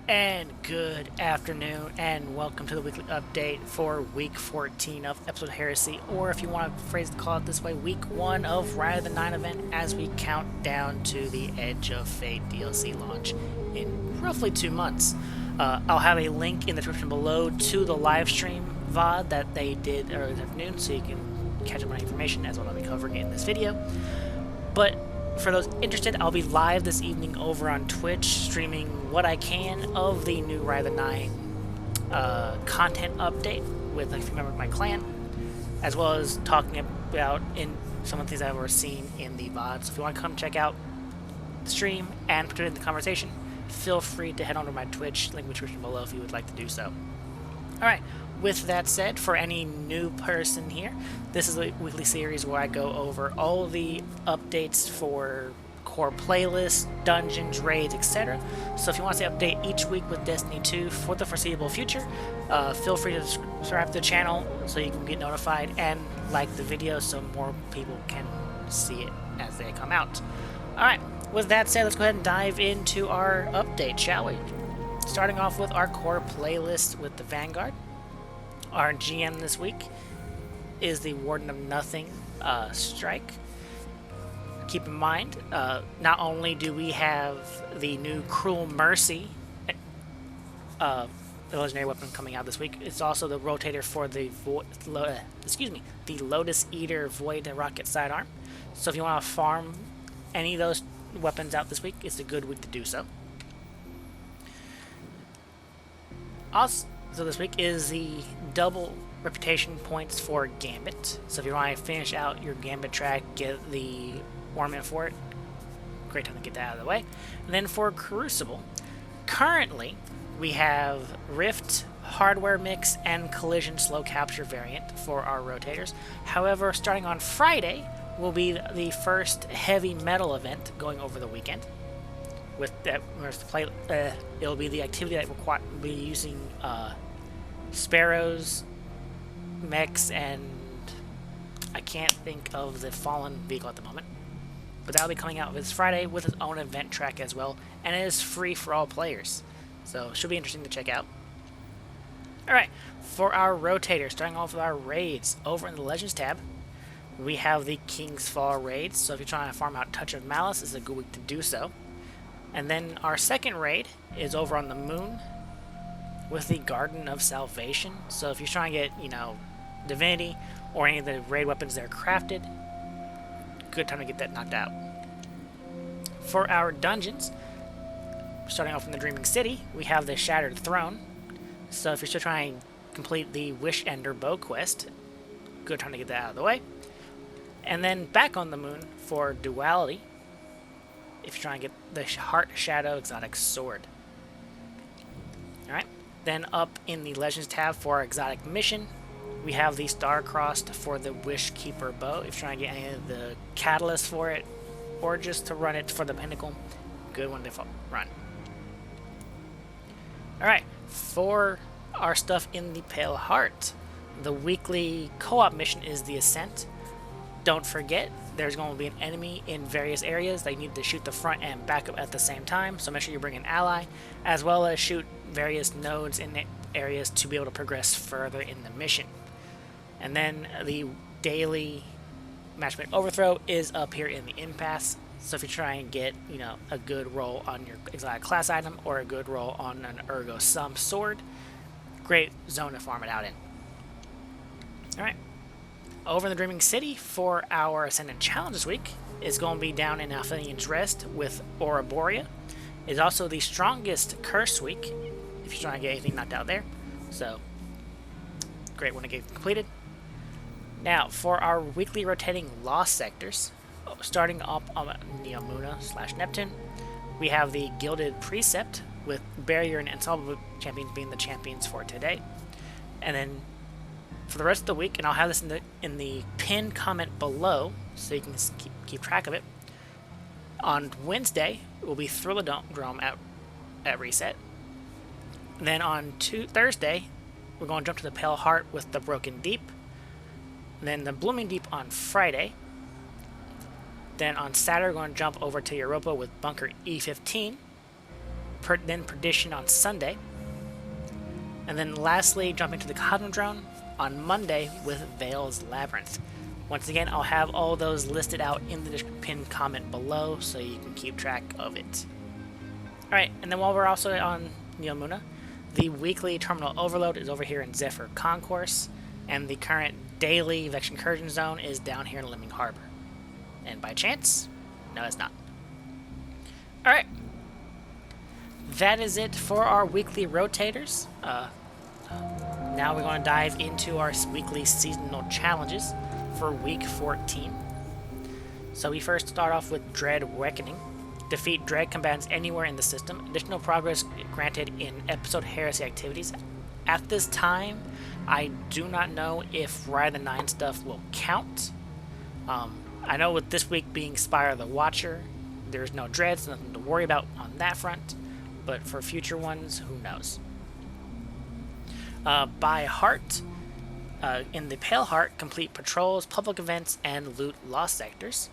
And good afternoon, and welcome to the weekly update for week 14 of Episode Heresy, or if you want to phrase the call it this way, week 1 of Rite of the Nine event as we count down to the Edge of Fate DLC launch in roughly 2 months. I'll have a link in the description below to the live stream VOD that they did earlier this afternoon, so you can catch up on information as well as I'll be covering it in this video. But for those interested, I'll be live this evening over on Twitch, streaming what I can of the new Rite of the Nine content update with a few members of my clan, as well as talking about some of the things I've ever seen in the VOD. So if you want to come check out the stream and participate in the conversation, feel free to head on to my Twitch, link in the description below if you would like to do so. Alright, with that said, for any new person here, this is a weekly series where I go over all the updates for core playlists, dungeons, raids, etc. So if you want to see update each week with Destiny 2 for the foreseeable future, feel free to subscribe to the channel so you can get notified and like the video so more people can see it as they come out. Alright, with that said, let's go ahead and dive into our update, shall we? Starting off with our core playlist with the Vanguard. Our GM this week is the Warden of Nothing Strike. Keep in mind, not only do we have the new Cruel Mercy, the legendary weapon coming out this week, it's also the rotator for the the Lotus Eater Void Rocket Sidearm. So if you want to farm any of those weapons out this week, it's a good week to do so. Also, this week is the double reputation points for Gambit. So if you want to finish out your Gambit track, get the ornament for it, great time to get that out of the way. And then for Crucible, currently we have Rift, Hardware Mix, and Collision Slow Capture variant for our rotators. However, starting on Friday will be the first heavy metal event going over the weekend. With that, it'll be the activity that will be using Sparrows, mechs, and I can't think of the Fallen vehicle at the moment. But that'll be coming out this Friday with its own event track as well, and it is free for all players. So it should be interesting to check out. Alright, for our rotators, starting off with our raids, over in the Legends tab, we have the King's Fall raids. So if you're trying to farm out Touch of Malice, this is a good week to do so. And then our second raid is over on the Moon with the Garden of Salvation. So if you're trying to get, Divinity or any of the raid weapons that are crafted, good time to get that knocked out. For our dungeons, starting off in the Dreaming City, we have the Shattered Throne. So if you're still trying to complete the Wish Ender Bow quest, good time to get that out of the way. And then back on the Moon for Duality, if you're trying to get the Heart Shadow Exotic Sword. Alright, then up in the Legends tab for our exotic mission, we have the Star-Crossed for the Wish Keeper Bow. If you're trying to get any of the catalysts for it, or just to run it for the Pinnacle, good one to run. Alright, for our stuff in the Pale Heart, the weekly co-op mission is the Ascent. Don't forget, there's going to be an enemy in various areas that you need to shoot the front and backup at the same time, so make sure you bring an ally, as well as shoot various nodes in areas to be able to progress further in the mission. And then the daily matchmaking overthrow is up here in the impasse, so if you try and get a good roll on your exotic class item or a good roll on an Ergo Sum sword, great zone to farm it out in. Alright. Over in the Dreaming City for our Ascendant Challenge this week is going to be down in Athenian's Rest with Ouroborea. It's also the strongest Curse week if you're trying to get anything knocked out there. So, great one to get completed. Now, for our weekly rotating Lost sectors, starting up on Neomuna/Neptune, we have the Gilded Precept with Barrier and Insolvable champions being the champions for today. And then for the rest of the week, and I'll have this in the pinned comment below so you can keep track of it. On Wednesday, it will be Thrillodrome at reset. And then on Thursday, we're going to jump to the Pale Heart with the Broken Deep. And then the Blooming Deep on Friday. Then on Saturday, we're going to jump over to Europa with Bunker E15. Then Perdition on Sunday. And then lastly, jumping to the Cosmodrome on Monday with Veil's Labyrinth. Once again, I'll have all those listed out in the pinned comment below so you can keep track of it. Alright, and then while we're also on Neomuna, the weekly terminal overload is over here in Zephyr Concourse, and the current daily Vex Incursion Zone is down here in Lemming Harbor. And by chance? No, it's not. Alright. That is it for our weekly rotators. Now we're going to dive into our weekly seasonal challenges for week 14. So we first start off with Dread Reckoning. Defeat Dread combatants anywhere in the system. Additional progress granted in episode heresy activities. At this time, I do not know if Rite of the Nine stuff will count. I know with this week being Spire of the Watcher, there's no Dreads, nothing to worry about on that front. But for future ones, who knows? By Heart, in the Pale Heart, complete patrols, public events, and loot lost sectors.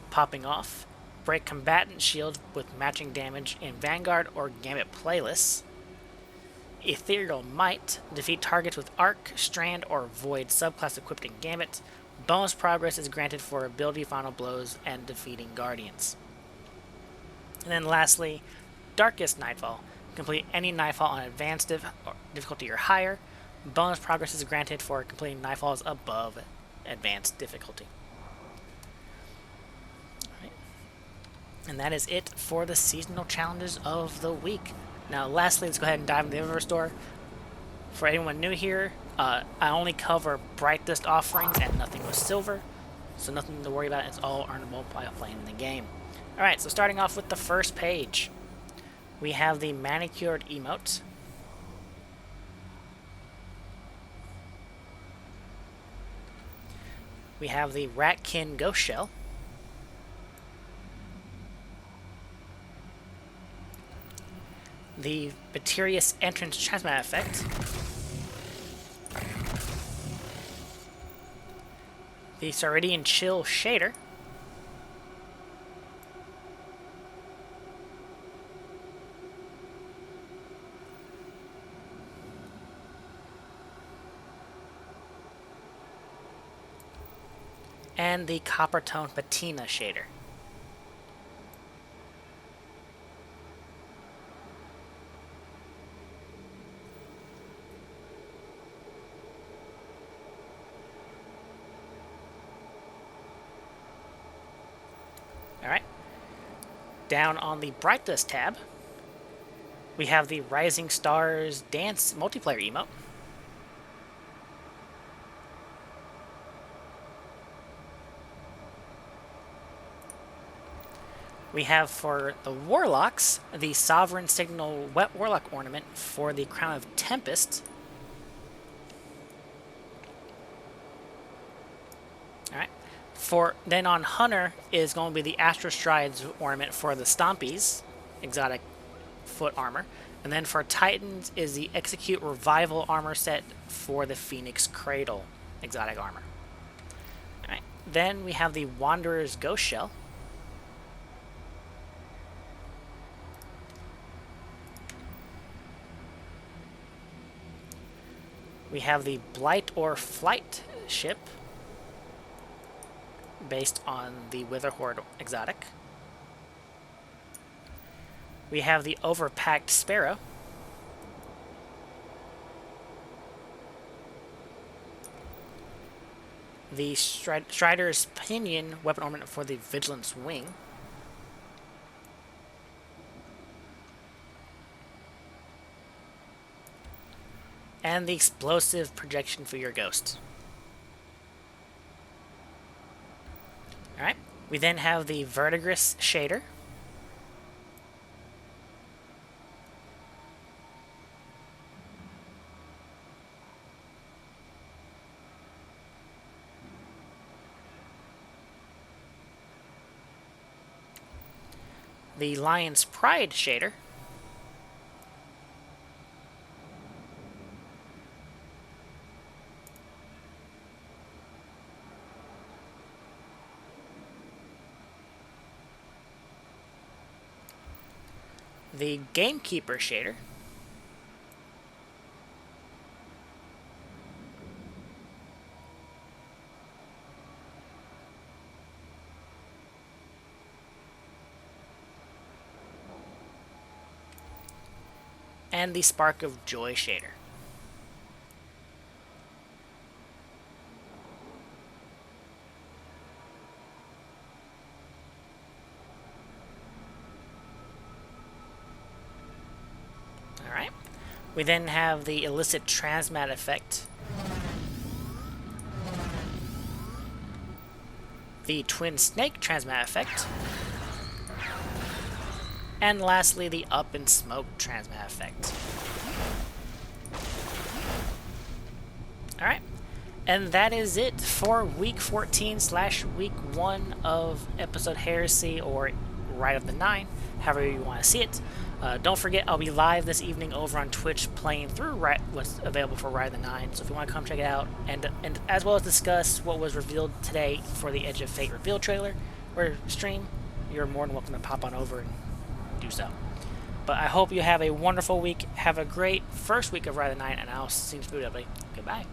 Popping Off, break combatant shield with matching damage in Vanguard or Gambit playlists. Ethereal Might, defeat targets with Arc, Strand, or Void subclass equipped in Gambit. Bonus progress is granted for ability final blows and defeating Guardians. And then lastly, Darkest Nightfall. Complete any Nightfall on advanced difficulty or higher. Bonus progress is granted for completing Nightfalls above advanced difficulty. Alright. And that is it for the seasonal challenges of the week. Now lastly, let's go ahead and dive into the Eververse store. For anyone new here, I only cover brightest offerings and nothing with silver. So nothing to worry about, it's all earnable by playing the game. Alright, so starting off with the first page. We have the Manicured emote. We have the Ratkin Ghost Shell. The Baterius Entrance Transmat effect. The Sauridian Chill shader. And the Copper Tone Patina shader. Alright. Down on the Brightest tab, we have the Rising Stars Dance multiplayer emote. We have for the Warlocks, the Sovereign Signal Wet Warlock ornament for the Crown of Tempest. Alright. Then on Hunter is going to be the Astro Strides ornament for the Stompies, exotic foot armor. And then for Titans is the Execute Revival armor set for the Phoenix Cradle, exotic armor. Alright. Then we have the Wanderer's Ghost Shell. We have the Blight or Flight ship, based on the Witherhoard exotic. We have the Overpacked Sparrow. The Strider's Pinion weapon ornament for the Vigilance Wing. And the Explosive Projection for your Ghost. Alright, we then have the Verdigris shader. The Lion's Pride shader. the Gamekeeper shader, and the Spark of Joy shader. Alright. We then have the Illicit Transmat effect, the Twin Snake Transmat effect, and lastly, the Up in Smoke Transmat effect. Alright, and that is it for Week 14/Week 1 of Episode Heresy, or Rite of the Nine, however you want to see it. Don't forget, I'll be live this evening over on Twitch playing through what's available for Rite of the Nine, so if you want to come check it out, and as well as discuss what was revealed today for the Edge of Fate reveal trailer or stream, you're more than welcome to pop on over and do so. But I hope you have a wonderful week. Have a great first week of Rite of the Nine, and I'll see you soon. Goodbye.